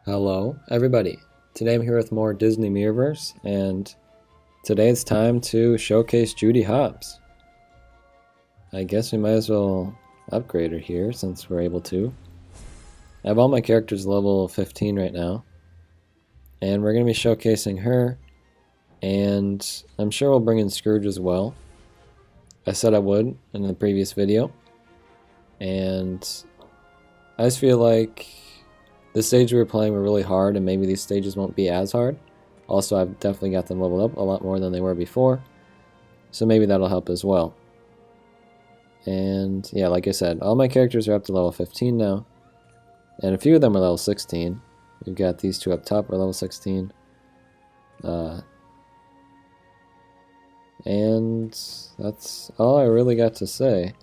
Hello, everybody. Today I'm here with more Disney Mirrorverse, and today it's time to showcase Judy Hobbs. I guess we might as well upgrade her here since we're able to. I have all my characters level 15 right now, and we're going to be showcasing her, and I'm sure we'll bring in Scrooge as well. I said I would in the previous video, and I just feel like the stage we were playing were really hard, and maybe these stages won't be as hard. Also, I've definitely got them leveled up a lot more than they were before, so maybe that'll help as well. And yeah, like I said, all my characters are up to level 15 now, and a few of them are level 16. We've got these two up top are level 16. And that's all I really got to say.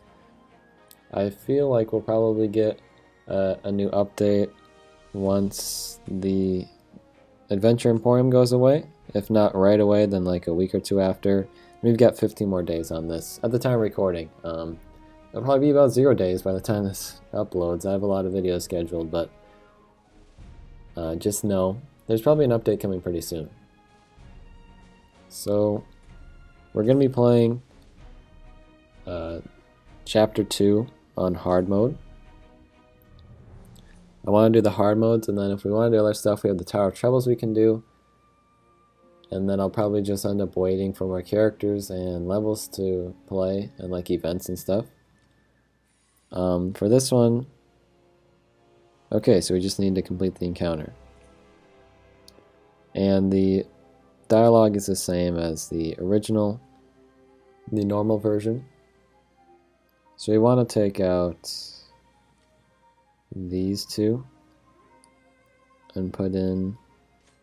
I feel like we'll probably get a new update once the Adventure Emporium goes away. If not right away, then like a week or two after. We've got 15 more days on this at the time of recording. It'll probably be about 0 days by the time this uploads. I have a lot of videos scheduled, but just know there's probably an update coming pretty soon. So we're going to be playing Chapter 2 on hard mode. I want to do the hard modes, and then if we want to do other stuff, we have the Tower of Troubles we can do. And then I'll probably just end up waiting for more characters and levels to play, and like events and stuff. For this one, okay, so we just need to complete the encounter. And the dialogue is the same as the original, the normal version. So we want to take out these two and put in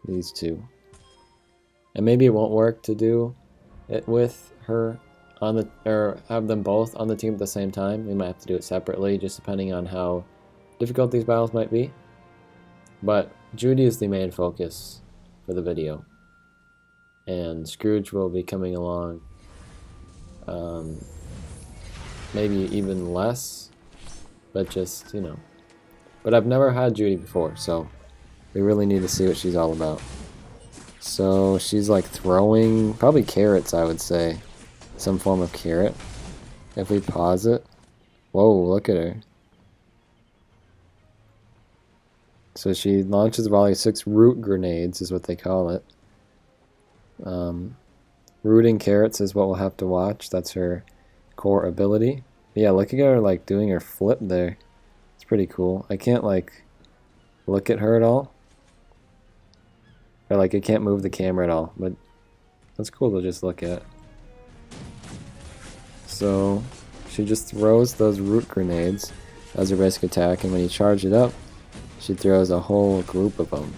these two. And maybe it won't work to do it with her on the, or have them both on the team at the same time. We might have to do it separately, just depending on how difficult these battles might be. But Judy is the main focus for the video, and Scrooge will be coming along maybe even less, but just, you know. But I've never had Judy before, so we really need to see what she's all about. So she's like throwing, probably carrots, I would say. Some form of carrot. If we pause it. Whoa, look at her. So she launches a volley of 6 root grenades, is what they call it. Rooting carrots is what we'll have to watch. That's her core ability. But yeah, look at her like doing her flip there. It's pretty cool. I can't like look at her at all. Or like I can't move the camera at all, but that's cool to just look at. So she just throws those root grenades as her basic attack, and when you charge it up, she throws a whole group of them.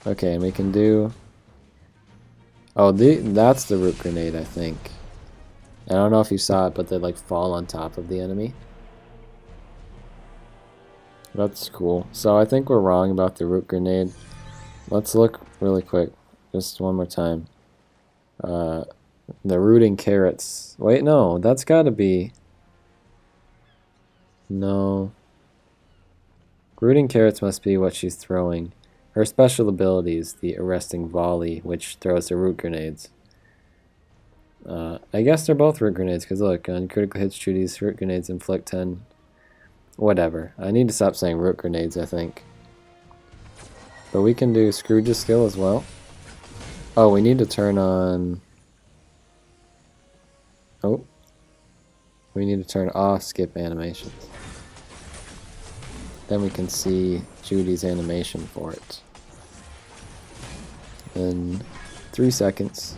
Okay, and we can do... Oh, that's the root grenade, I think. I don't know if you saw it, but they like fall on top of the enemy. That's cool. So I think we're wrong about the root grenade. Let's look really quick, just one more time. The rooting carrots. Wait, no, that's gotta be... No. Rooting carrots must be what she's throwing. Her special ability is the arresting volley, which throws the root grenades. I guess they're both root grenades, because look, on critical hits, Judy's root grenades inflict 10... Whatever. I need to stop saying root grenades, I think. But we can do Scrooge's skill as well. Oh, we need to turn on... Oh. We need to turn off skip animations. Then we can see Judy's animation for it. In 3 seconds.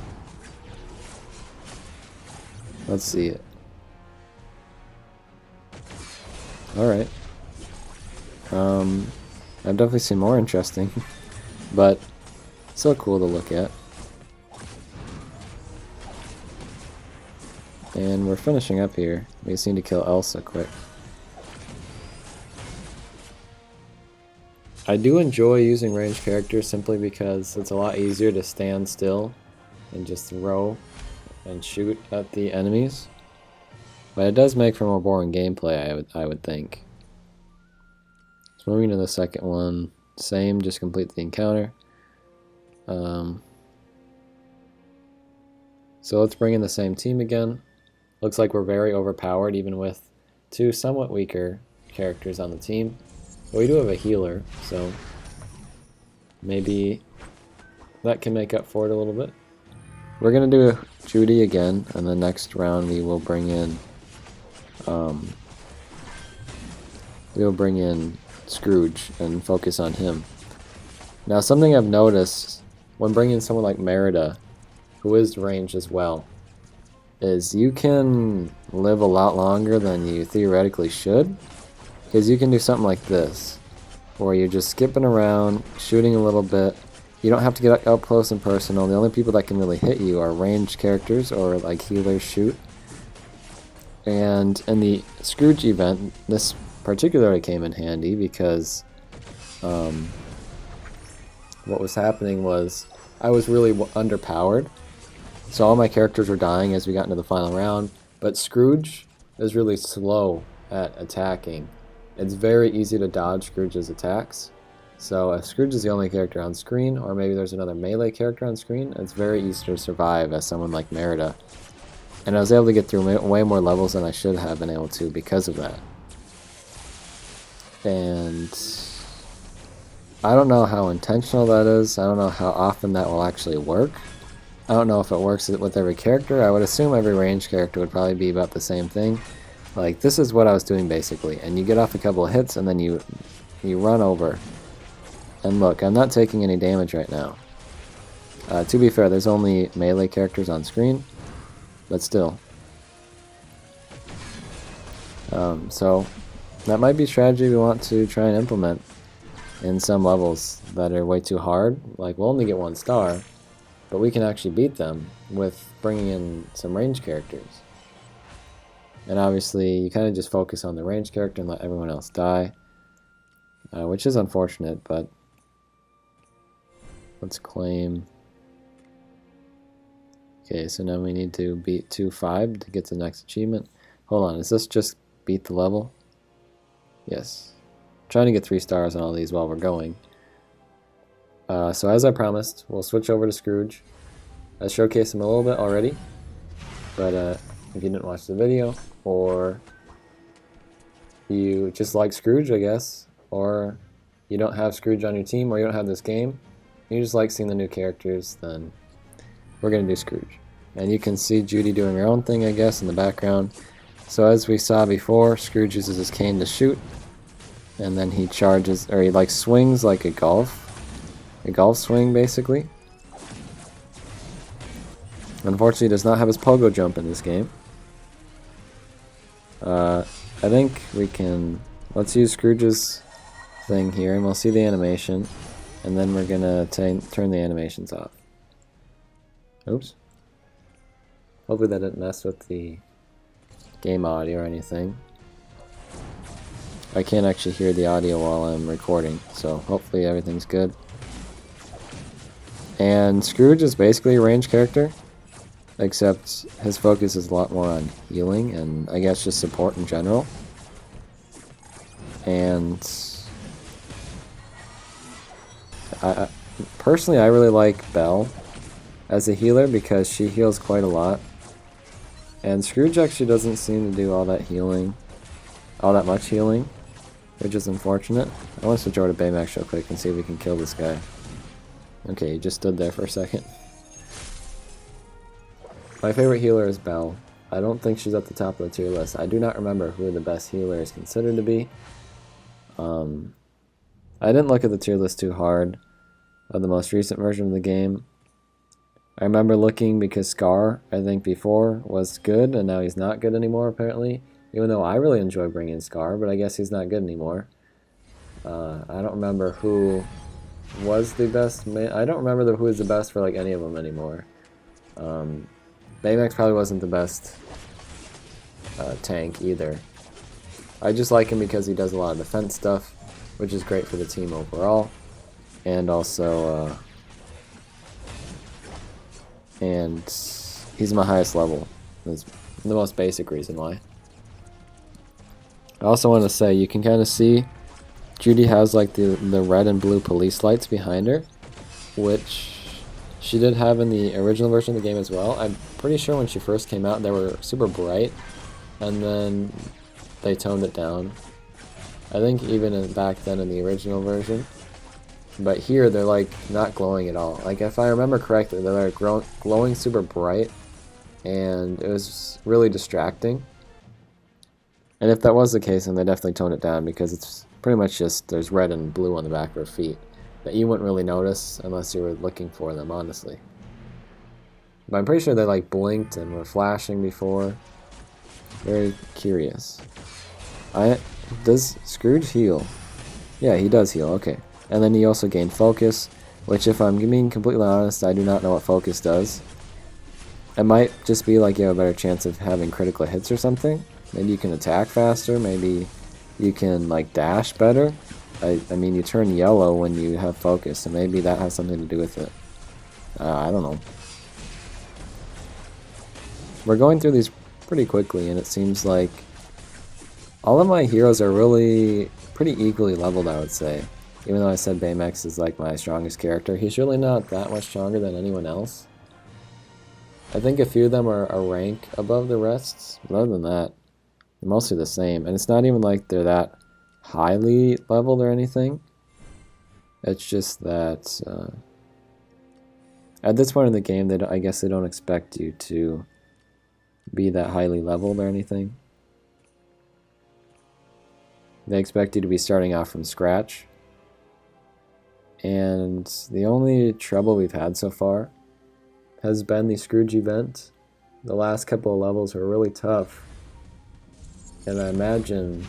Let's see it. Alright. I've definitely seen more interesting, but still cool to look at. And we're finishing up here. We just need to kill Elsa quick. I do enjoy using ranged characters simply because it's a lot easier to stand still and just throw and shoot at the enemies. But it does make for more boring gameplay, I would think. So moving to the second one, same, just complete the encounter. So let's bring in the same team again. Looks like we're very overpowered even with two somewhat weaker characters on the team. But we do have a healer, so maybe that can make up for it a little bit. We're going to do Judy again, and the next round we will bring in Scrooge and focus on him. Now something I've noticed when bringing someone like Merida, who is ranged as well, is you can live a lot longer than you theoretically should, because you can do something like this, where you're just skipping around, shooting a little bit. You don't have to get up close and personal. The only people that can really hit you are ranged characters or like healers shoot. And in the Scrooge event, this particularly came in handy because what was happening was I was really underpowered. So all my characters were dying as we got into the final round, but Scrooge is really slow at attacking. It's very easy to dodge Scrooge's attacks. So if Scrooge is the only character on screen, or maybe there's another melee character on screen, it's very easy to survive as someone like Merida. And I was able to get through way more levels than I should have been able to because of that. And I don't know how intentional that is. I don't know how often that will actually work. I don't know if it works with every character. I would assume every ranged character would probably be about the same thing. Like, this is what I was doing basically. And you get off a couple of hits and then you run over. And look, I'm not taking any damage right now. To be fair, there's only melee characters on screen, but still. So that might be a strategy we want to try and implement in some levels that are way too hard. Like, we'll only get 1 star, but we can actually beat them with bringing in some ranged characters. And obviously, you kind of just focus on the ranged character and let everyone else die, which is unfortunate, but let's claim. Okay, so now we need to beat 2-5 to get to the next achievement. Hold on, is this just beat the level? Yes. I'm trying to get 3 stars on all these while we're going. So as I promised, we'll switch over to Scrooge. I showcased him a little bit already, but if you didn't watch the video, or you just like Scrooge, I guess, or you don't have Scrooge on your team, or you don't have this game, you just like seeing the new characters, then we're going to do Scrooge. And you can see Judy doing her own thing, I guess, in the background. So as we saw before, Scrooge uses his cane to shoot, and then he charges, or he like swings like a golf swing basically. Unfortunately, he does not have his pogo jump in this game. I think we can, let's use Scrooge's thing here, and we'll see the animation, and then we're gonna turn the animations off. Oops. Hopefully that didn't mess with the game audio or anything. I can't actually hear the audio while I'm recording, so hopefully everything's good. And Scrooge is basically a ranged character, except his focus is a lot more on healing and I guess just support in general. And personally, I really like Belle as a healer because she heals quite a lot. And Scrooge actually doesn't seem to do all that much healing, which is unfortunate. I want to switch over to Baymax real quick and see if we can kill this guy. Okay, he just stood there for a second. My favorite healer is Belle. I don't think she's at the top of the tier list. I do not remember who the best healer is considered to be. I didn't look at the tier list too hard of the most recent version of the game. I remember looking because Scar, I think before, was good, and now he's not good anymore apparently. Even though I really enjoy bringing Scar, but I guess he's not good anymore. I don't remember who was the best. I don't remember who was the best for like any of them anymore. Baymax probably wasn't the best tank either. I just like him because he does a lot of defense stuff, which is great for the team overall, and also and he's my highest level. That's the most basic reason why. I also want to say you can kind of see Judy has like the red and blue police lights behind her, which she did have in the original version of the game as well. I'm pretty sure when she first came out they were super bright, and then they toned it down. I think even back then in the original version. But here they're like not glowing at all. Like if I remember correctly, they're like glowing super bright, and it was really distracting. And if that was the case, then they definitely toned it down, because it's pretty much just there's red and blue on the back of her feet that you wouldn't really notice unless you were looking for them, honestly. But I'm pretty sure they like blinked and were flashing before. Very curious. Does Scrooge heal? Yeah, he does heal, okay. And then he also gained focus, which if I'm being completely honest, I do not know what focus does. It might just be like you have a better chance of having critical hits or something. Maybe you can attack faster, maybe you can like dash better. I mean, you turn yellow when you have focus, so maybe that has something to do with it. I don't know. We're going through these pretty quickly, and it seems like all of my heroes are really pretty equally leveled, I would say. Even though I said Baymax is like my strongest character, he's really not that much stronger than anyone else. I think a few of them are a rank above the rest, but other than that, they're mostly the same. And it's not even like they're that highly leveled or anything. It's just that at this point in the game, I guess they don't expect you to be that highly leveled or anything. They expect you to be starting off from scratch. And the only trouble we've had so far has been the Scrooge event. The last couple of levels were really tough. And I imagine,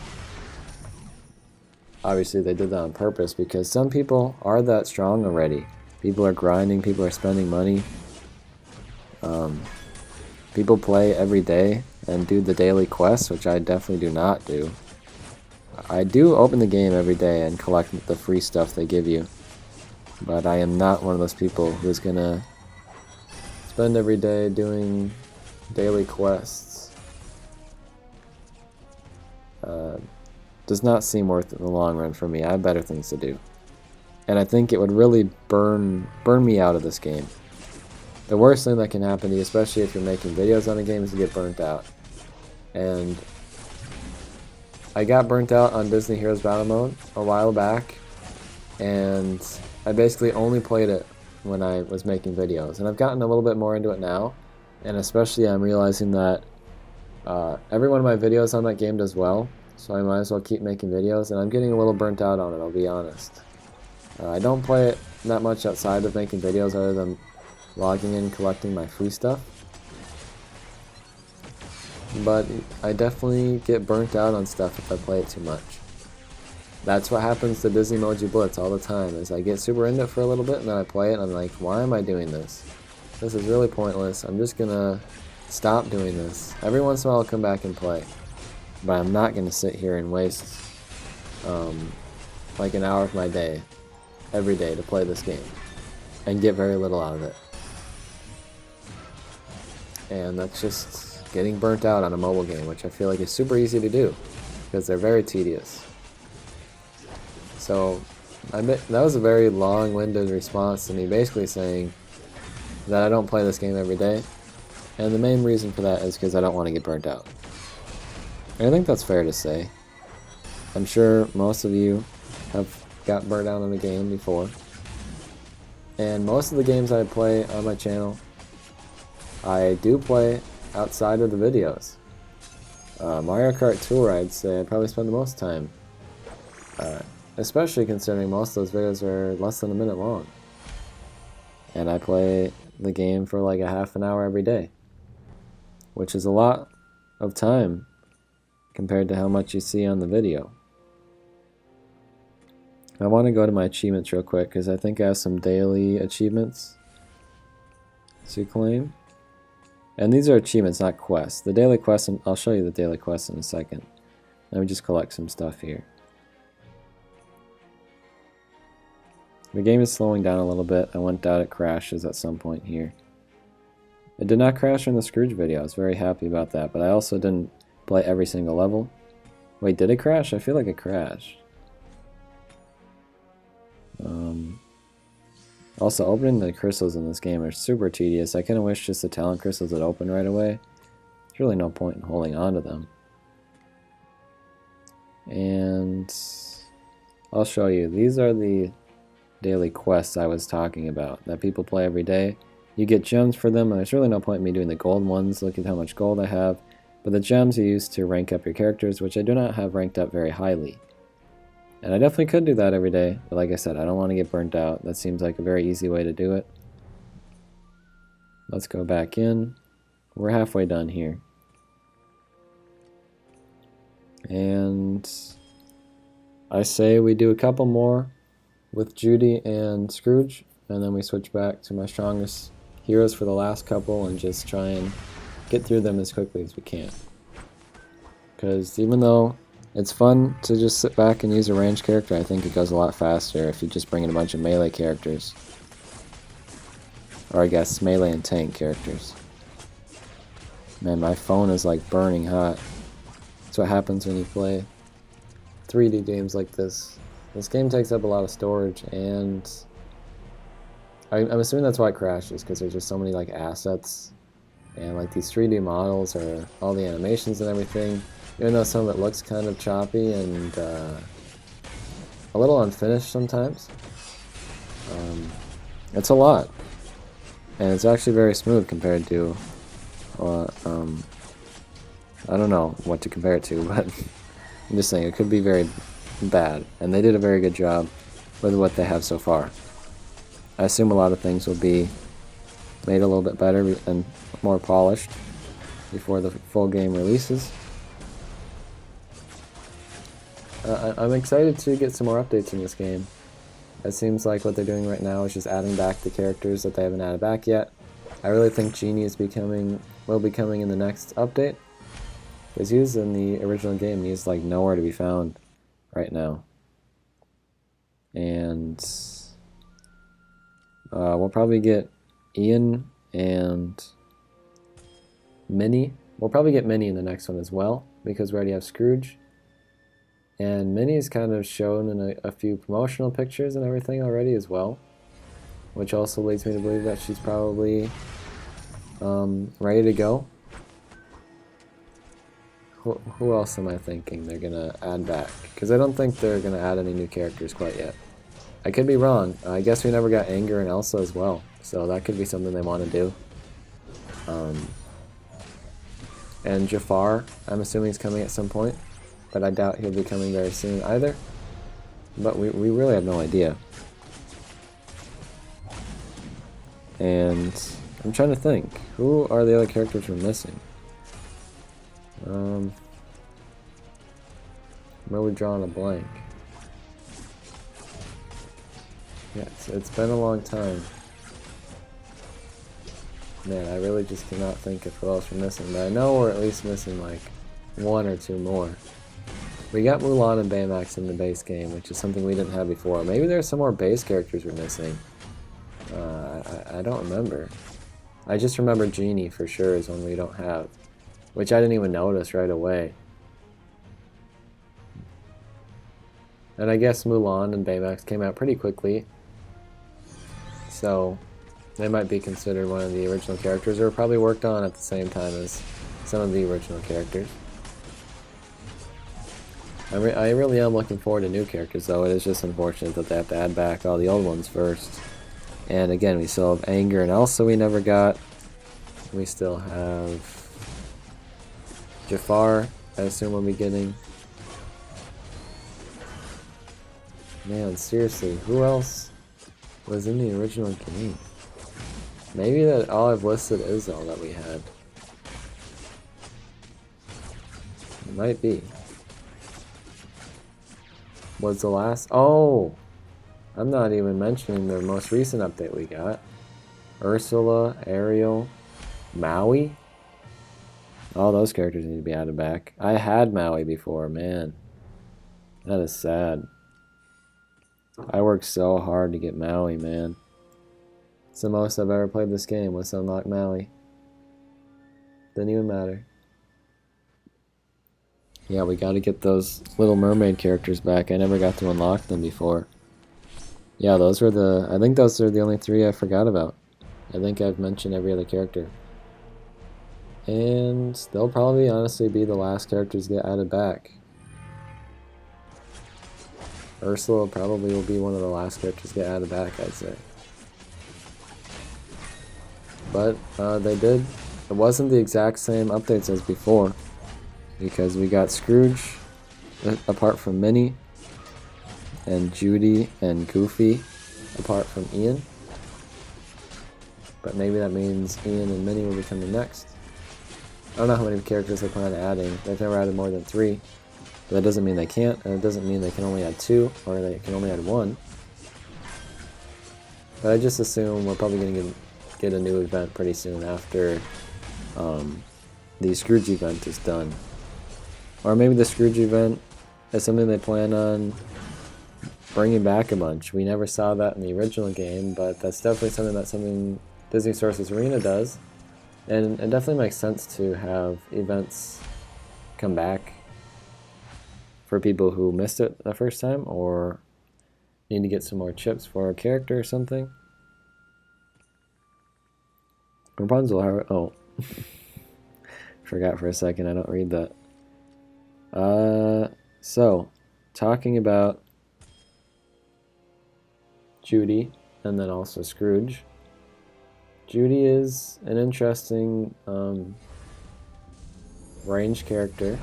obviously they did that on purpose, because some people are that strong already. People are grinding, people are spending money. People play every day and do the daily quests, which I definitely do not do. I do open the game every day and collect the free stuff they give you. But I am not one of those people who's gonna spend every day doing daily quests. Does not seem worth it in the long run for me. I have better things to do. And I think it would really burn me out of this game. The worst thing that can happen to you, especially if you're making videos on a game, is to get burnt out. And I got burnt out on Disney Heroes Battle Mode a while back, and I basically only played it when I was making videos. And I've gotten a little bit more into it now, and especially I'm realizing that every one of my videos on that game does well, so I might as well keep making videos, and I'm getting a little burnt out on it, I'll be honest. I don't play it that much outside of making videos other than logging in and collecting my free stuff. But I definitely get burnt out on stuff if I play it too much. That's what happens to Disney Emoji Blitz all the time, is I get super into it for a little bit and then I play it and I'm like, why am I doing this? This is really pointless. I'm just gonna stop doing this. Every once in a while I'll come back and play. But I'm not gonna sit here and waste like an hour of my day every day to play this game and get very little out of it. And that's just getting burnt out on a mobile game, which I feel like is super easy to do because they're very tedious. So that was a very long-winded response to me basically saying that I don't play this game every day, and the main reason for that is because I don't want to get burnt out. And I think that's fair to say. I'm sure most of you have got burnt out on a game before, and most of the games I play on my channel I do play outside of the videos. Mario Kart Tour, I'd say I probably spend the most time, especially considering most of those videos are less than a minute long. And I play the game for like a half an hour every day, which is a lot of time compared to how much you see on the video. I want to go to my achievements real quick because I think I have some daily achievements to claim. And these are achievements, not quests. The daily quests, I'll show you the daily quests in a second. Let me just collect some stuff here. The game is slowing down a little bit. I went out, it crashes at some point here. It did not crash in the Scrooge video. I was very happy about that, but I also didn't play every single level. Wait, did it crash? I feel like it crashed. Also, opening the crystals in this game are super tedious. I kind of wish just the talent crystals would open right away. There's really no point in holding on to them. And I'll show you. These are the daily quests I was talking about that people play every day. You get gems for them, and there's really no point in me doing the gold ones. Look at how much gold I have. But the gems you use to rank up your characters, which I do not have ranked up very highly. And I definitely could do that every day, but like I said, I don't want to get burnt out. That seems like a very easy way to do it. Let's go back in. We're halfway done here. And I say we do a couple more with Judy and Scrooge, and then we switch back to my strongest heroes for the last couple and just try and get through them as quickly as we can. Because even though it's fun to just sit back and use a ranged character, I think it goes a lot faster if you just bring in a bunch of melee characters. Or I guess melee and tank characters. Man, my phone is like burning hot. That's what happens when you play 3D games like this. This game takes up a lot of storage, and I'm assuming that's why it crashes, because there's just so many like assets, and like these 3D models or all the animations and everything. Even though some of it looks kind of choppy and a little unfinished sometimes, it's a lot, and it's actually very smooth compared to I don't know what to compare it to, but I'm just saying it could be very bad, and they did a very good job with what they have so far. I assume a lot of things will be made a little bit better and more polished before the full game releases. I'm excited to get some more updates in this game. It seems like what they're doing right now is just adding back the characters that they haven't added back yet. I really think Genie will be coming in the next update, because he was in the original game. He's like nowhere to be found right now. And we'll probably get Ian and Minnie. We'll probably get Minnie in the next one as well, because we already have Scrooge. And Minnie's kind of shown in a few promotional pictures and everything already as well, which also leads me to believe that she's probably ready to go. Who else am I thinking they're going to add back? Because I don't think they're going to add any new characters quite yet. I could be wrong. I guess we never got Anger and Elsa as well, so that could be something they want to do. And Jafar, I'm assuming he's coming at some point, but I doubt he'll be coming very soon either. But we really have no idea. And I'm trying to think, who are the other characters we're missing? I'm really drawing a blank. Yeah, it's been a long time. Man, I really just cannot think of who else we're missing, but I know we're at least missing like one or two more. We got Mulan and Baymax in the base game, which is something we didn't have before. Maybe there's some more base characters we're missing. I don't remember. I just remember Genie for sure is one we don't have, which I didn't even notice right away. And I guess Mulan and Baymax came out pretty quickly, so they might be considered one of the original characters, or probably worked on at the same time as some of the original characters. I really am looking forward to new characters, though. It is just unfortunate that they have to add back all the old ones first. And again, we still have Anger and Elsa we never got. We still have Jafar, I assume we'll be getting. Man, seriously, who else was in the original game? Maybe that all I've listed is all that we had. It might be. Was the last... Oh! I'm not even mentioning the most recent update we got. Ursula, Ariel, Maui. All those characters need to be added back. I had Maui before, man. That is sad. I worked so hard to get Maui, man. It's the most I've ever played this game was to unlock Maui. Didn't even matter. Yeah, we gotta get those Little Mermaid characters back. I never got to unlock them before. Yeah, those were the, I think those are the only three I forgot about. I think I've mentioned every other character. And they'll probably honestly be the last characters to get added back. Ursula probably will be one of the last characters to get added back, I'd say. But they did, it wasn't the exact same updates as before, because we got Scrooge, apart from Minnie, and Judy and Goofy, apart from Ian. But maybe that means Ian and Minnie will be coming next. I don't know how many characters they plan on adding. They've never added more than 3. But that doesn't mean they can't, and it doesn't mean they can only add 2, or they can only add 1. But I just assume we're probably going to get a new event pretty soon after the Scrooge event is done. Or maybe the Scrooge event is something they plan on bringing back a bunch. We never saw that in the original game, but that's definitely something Disney Sources Arena does. And it definitely makes sense to have events come back for people who missed it the first time or need to get some more chips for a character or something. Rapunzel, oh. Forgot for a second, I don't read that. So, talking about Judy and then also Scrooge. Judy is an interesting range character.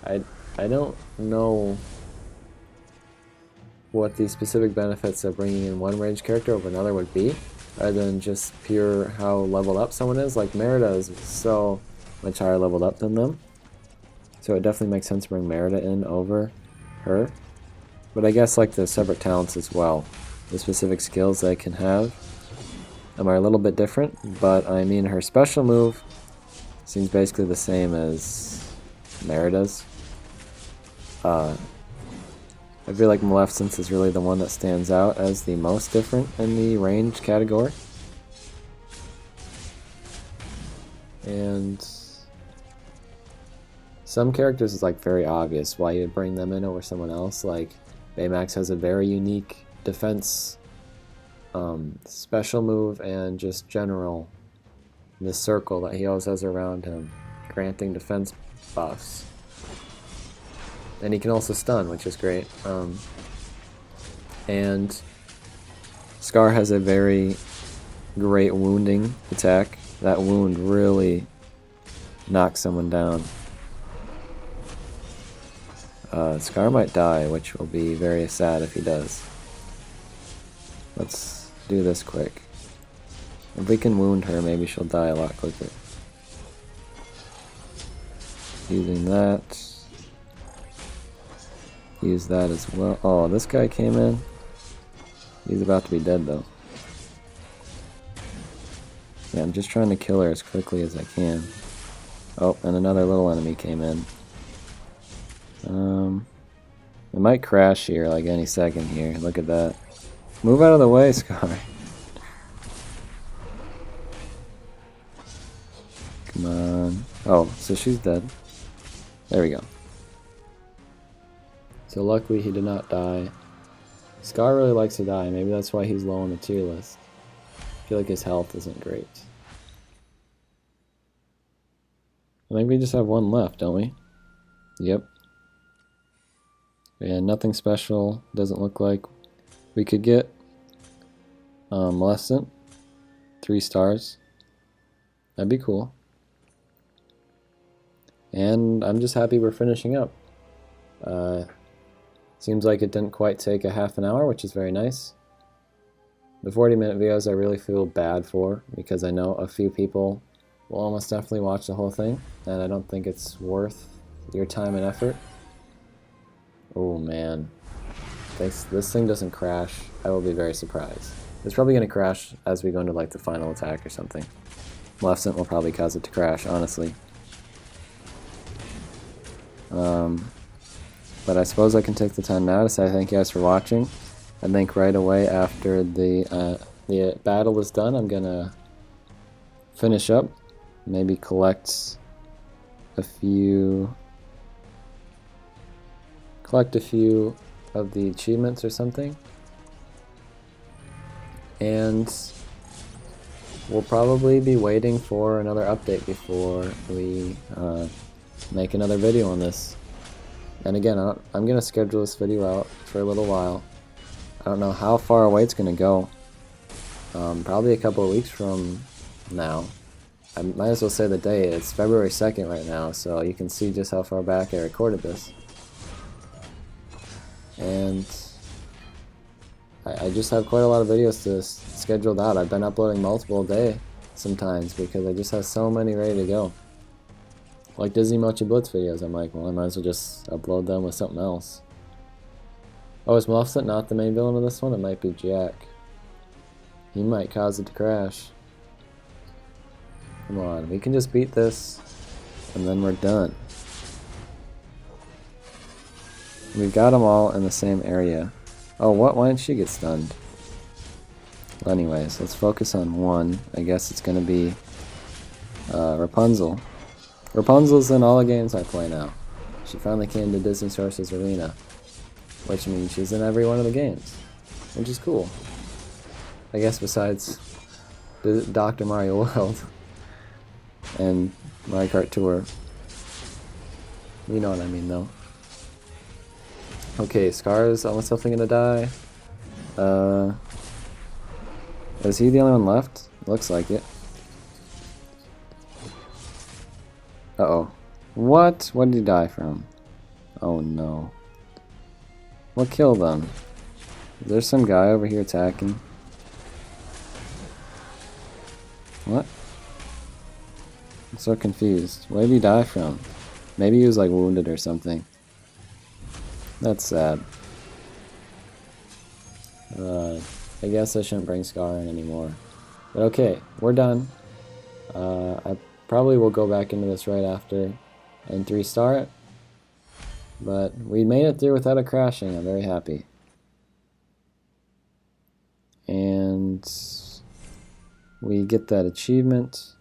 I don't know what the specific benefits of bringing in one range character over another would be, other than just pure how leveled up someone is. Like Merida is so much higher leveled up than them, so it definitely makes sense to bring Merida in over her. But I guess like the separate talents as well, the specific skills they can have are a little bit different, but I mean her special move seems basically the same as Merida's. I feel like Maleficence is really the one that stands out as the most different in the range category. And some characters is like very obvious why you'd bring them in over someone else. Like Baymax has a very unique defense special move and just general the circle that he always has around him, granting defense buffs. And he can also stun, which is great. And Scar has a very great wounding attack. That wound really knocks someone down. Scar might die, which will be very sad if he does. Let's do this quick. If we can wound her, maybe she'll die a lot quicker. Using that. Use that as well. Oh, this guy came in. He's about to be dead though. Yeah, I'm just trying to kill her as quickly as I can. Oh, and another little enemy came in. It might crash here like any second here. Look at that. Move out of the way, Scar. Come on. Oh, so she's dead. There we go. So luckily he did not die. Scar really likes to die. Maybe that's why he's low on the tier list. I feel like his health isn't great. I think we just have one left, don't we? Yep. And nothing special. Doesn't look like we could get Maleficent. 3 stars. That'd be cool. And I'm just happy we're finishing up. Seems like it didn't quite take a half an hour, which is very nice. The 40-minute videos I really feel bad for, because I know a few people will almost definitely watch the whole thing, and I don't think it's worth your time and effort. Oh man. If this thing doesn't crash, I will be very surprised. It's probably going to crash as we go into like the final attack or something. Maleficent will probably cause it to crash, honestly. But I suppose I can take the time now to say thank you guys for watching. I think right away after the battle is done, I'm gonna finish up, maybe collect a few of the achievements or something, and we'll probably be waiting for another update before we make another video on this. And again, I'm going to schedule this video out for a little while. I don't know how far away it's going to go. Probably a couple of weeks from now. I might as well say the date. It's February 2nd right now, so you can see just how far back I recorded this. And I just have quite a lot of videos to scheduled out. I've been uploading multiple a day sometimes because I just have so many ready to go. Like Disney Mochi Blitz videos, I'm like, well, I might as well just upload them with something else. Oh, is Maleficent not the main villain of this one? It might be Jack. He might cause it to crash. Come on, we can just beat this and then we're done. We've got them all in the same area. Oh, what? Why didn't she get stunned? Well, anyways, let's focus on one. I guess it's gonna be Rapunzel. Rapunzel's in all the games I play now. She finally came to Disney Sources Arena, which means she's in every one of the games, which is cool. I guess besides Dr. Mario World and Mario Kart Tour. You know what I mean, though. Okay, Scar's almost definitely gonna die. Is he the only one left? Looks like it. Uh-oh. What? What did he die from? Oh no. What killed them? There's some guy over here attacking. What? I'm so confused. What did he die from? Maybe he was like wounded or something. That's sad. I guess I shouldn't bring Scar in anymore. But okay, we're done. I probably will go back into this right after and restart. But we made it through without it crashing. I'm very happy. And we get that achievement.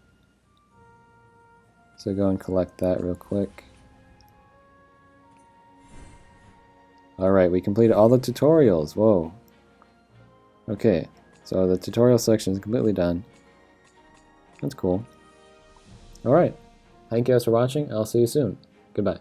So go and collect that real quick. Alright, we completed all the tutorials. Whoa. Okay, so the tutorial section is completely done. That's cool. Alright, thank you guys for watching. I'll see you soon. Goodbye.